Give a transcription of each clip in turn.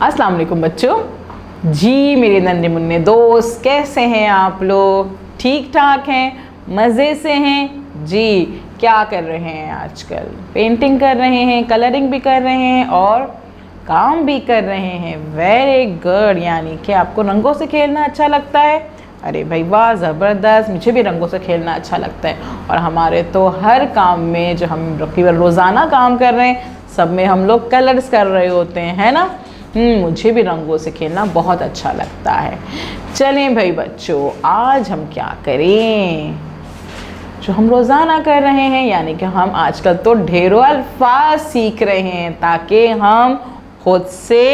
अस्सलाम वालेकुम बच्चों। जी मेरे नन्हे मुन्ने दोस्त, कैसे हैं आप लोग? ठीक ठाक हैं? मज़े से हैं? जी क्या कर रहे हैं आजकल? पेंटिंग कर रहे हैं, कलरिंग भी कर रहे हैं और काम भी कर रहे हैं। Very good. यानी कि आपको रंगों से खेलना अच्छा लगता है? अरे भाई वाह, ज़बरदस्त। मुझे भी रंगों से खेलना अच्छा लगता है। और हमारे तो हर काम में जो हम रोज़ाना काम कर रहे हैं सब में हम लोग कलर्स कर रहे होते हैं, है ना? मुझे भी रंगों से खेलना बहुत अच्छा लगता है। चलें भाई बच्चों, आज हम क्या करें जो हम रोज़ाना कर रहे हैं, यानी कि हम आजकल तो ढेरों अल्फाज सीख रहे हैं ताकि हम खुद से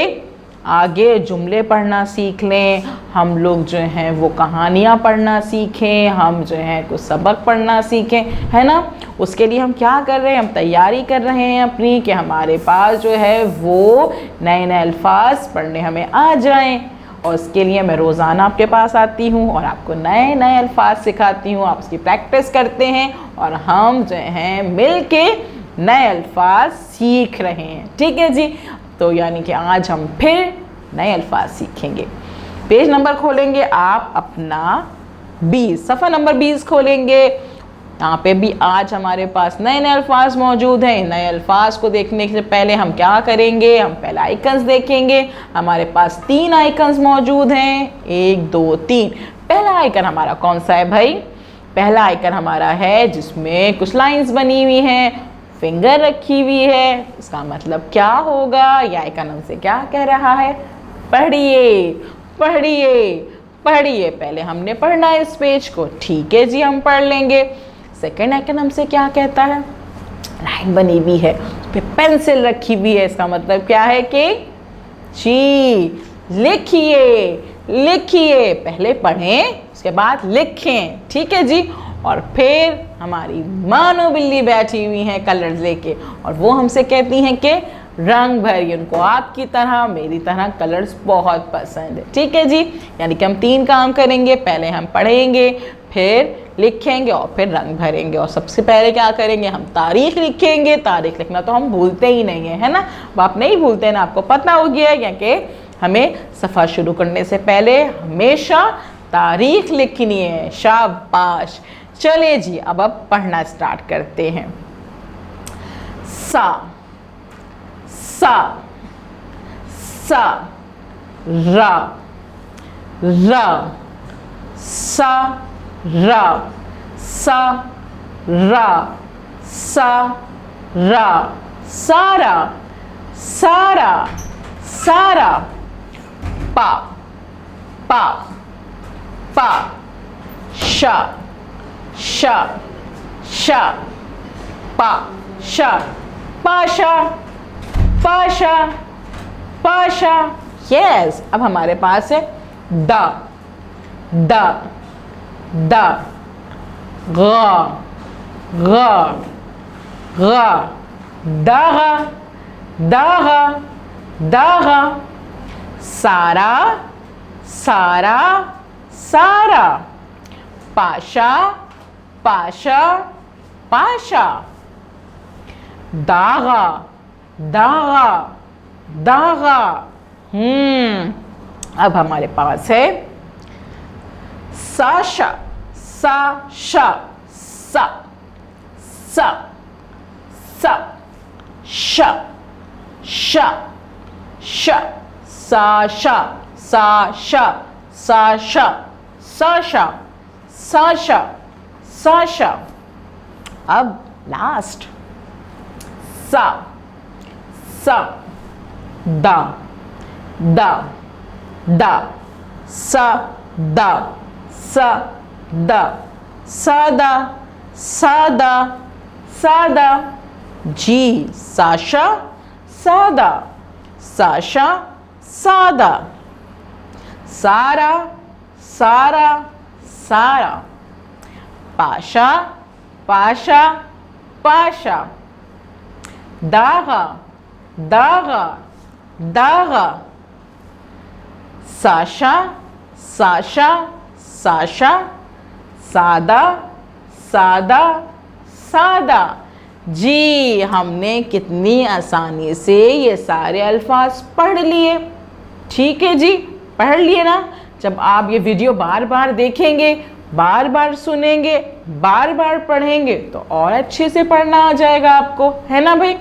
आगे जुमले पढ़ना सीख लें, हम लोग जो हैं वो कहानियाँ पढ़ना सीखें, हम जो हैं कुछ सबक पढ़ना सीखें, है ना? उसके लिए हम क्या कर रहे हैं, हम तैयारी कर रहे हैं अपनी कि हमारे पास जो है वो नए नए अल्फाज पढ़ने हमें आ जाएं। और उसके लिए मैं रोज़ाना आपके पास आती हूँ और आपको नए नए अल्फाज सिखाती हूँ। आप उसकी प्रैक्टिस करते हैं और हम जो हैं मिल के नए अल्फाज सीख रहे हैं। ठीक है जी। तो यानी कि आज हम फिर नए अल्फाज सीखेंगे। पेज नंबर खोलेंगे आप अपना 20, सफ़ा नंबर 20 खोलेंगे। यहाँ पे भी आज हमारे पास नए नए अल्फाज मौजूद हैं। नए अल्फाज को देखने से पहले हम क्या करेंगे, हम पहले आइकन्स देखेंगे। हमारे पास 3 आइकन्स मौजूद हैं, 1 2 3। पहला आइकन हमारा कौन सा है भाई? पहला आइकन हमारा है जिसमें कुछ लाइंस बनी हुई हैं, फिंगर रखी हुई है। इसका मतलब क्या होगा? यह आइकन हमसे क्या कह रहा है? पढ़िए पढ़िए पढ़िए। पहले हमने पढ़ना है इस पेज को। ठीक है जी, हम पढ़ लेंगे। सेकेंड आइकन हमसे क्या कहता है? लाइन बनी हुई है, उस पर पेंसिल रखी हुई है। इसका मतलब क्या है कि जी लिखिए लिखिए। पहले पढ़ें उसके बाद लिखें। ठीक है जी। और फिर हमारी मानो बिल्ली बैठी हुई हैं कलर्स लेके और वो हमसे कहती हैं कि रंग भरिए। उनको आपकी तरह मेरी तरह कलर्स बहुत पसंद है। ठीक है जी। यानी कि हम 3 काम करेंगे। पहले हम पढ़ेंगे, फिर लिखेंगे और फिर रंग भरेंगे। और सबसे पहले क्या करेंगे, हम तारीख लिखेंगे। तारीख लिखना तो हम भूलते ही नहीं है, है ना? आप नहीं भूलते ना, आपको पता हो गया है क्योंकि हमें सफ़र शुरू करने से पहले हमेशा तारीख लिखनी है। शाबाश। चलिए जी, अब पढ़ना स्टार्ट करते हैं। सा सा सा रा रा सा रा सा रा सा रा सारा सारा सारा पा पा पा शा शा शा पा शा पाशा पाशा पाशा। यस। अब हमारे पास है दा दा दा गा गा गा दागा दागा दागा सारा सारा सारा पाशा पाशा पाशा दागा दागा दागा। अब हमारे पास है साशा साशा सा सा सा श श श Sasha Sasha Sasha Sasha Sasha Sasha. अब लास्ट सा सा दा दा दा सा दा सा दा सादा सादा सादा। जी साशा सादा साशा सादा सारा सारा सारा पाशा पाशा पाशा दागा दागा दागा साशा साशा साशा सादा सादा सादा। जी हमने कितनी आसानी से ये सारे अल्फाज पढ़ लिए। ठीक है जी, पढ़ लिए ना। जब आप ये वीडियो बार बार देखेंगे, बार बार सुनेंगे, बार बार पढ़ेंगे तो और अच्छे से पढ़ना आ जाएगा आपको, है ना भाई।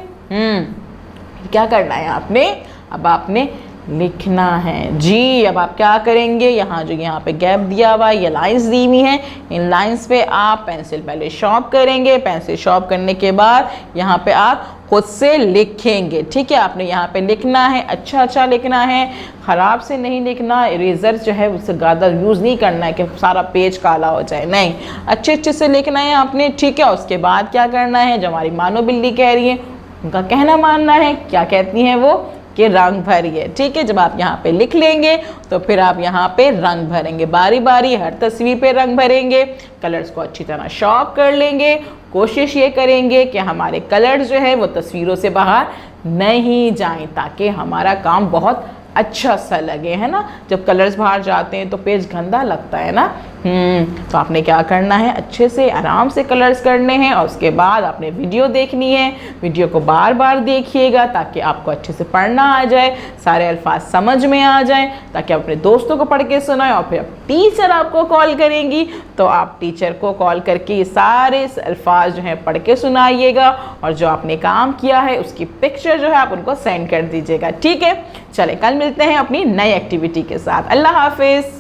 क्या करना है आपने, अब आपने लिखना है जी। अब आप क्या करेंगे, यहाँ जो यहाँ पे गैप दिया हुआ है, ये लाइंस दी हुई हैं, इन लाइंस पे आप पेंसिल पहले शॉर्प करेंगे। पेंसिल शॉर्प करने के बाद यहाँ पे आप खुद से लिखेंगे। ठीक है, आपने यहाँ पे लिखना है, अच्छा अच्छा लिखना है, ख़राब से नहीं लिखना। इरेजर जो है उससे ज़्यादा यूज़ नहीं करना है कि सारा पेज काला हो जाए, नहीं, अच्छे अच्छे से लिखना है आपने। ठीक है, उसके बाद क्या करना है, जो हमारी मानो बिल्ली कह रही है उनका कहना मानना है। क्या कहती हैं वो, कि रंग भरिए। ठीक है, जब आप यहाँ पे लिख लेंगे तो फिर आप यहाँ पे रंग भरेंगे, बारी बारी हर तस्वीर पे रंग भरेंगे। कलर्स को अच्छी तरह शॉर्प कर लेंगे। कोशिश ये करेंगे कि हमारे कलर्स जो है वो तस्वीरों से बाहर नहीं जाएं, ताकि हमारा काम बहुत अच्छा सा लगे, है ना। जब कलर्स बाहर जाते हैं तो पेज गंदा लगता है ना। तो आपने क्या करना है, अच्छे से आराम से कलर्स करने हैं और उसके बाद आपने वीडियो देखनी है। वीडियो को बार बार देखिएगा ताकि आपको अच्छे से पढ़ना आ जाए, सारे अल्फाज समझ में आ जाए, ताकि आप अपने दोस्तों को पढ़ के सुनाएं। और फिर टीचर आपको कॉल करेंगी तो आप टीचर को कॉल करके ये सारे अल्फाज जो हैं पढ़ के सुनाइएगा, और जो आपने काम किया है उसकी पिक्चर जो है आप उनको सेंड कर दीजिएगा। ठीक है, चले कल मिलते हैं अपनी नई एक्टिविटी के साथ। अल्लाह हाफिज़।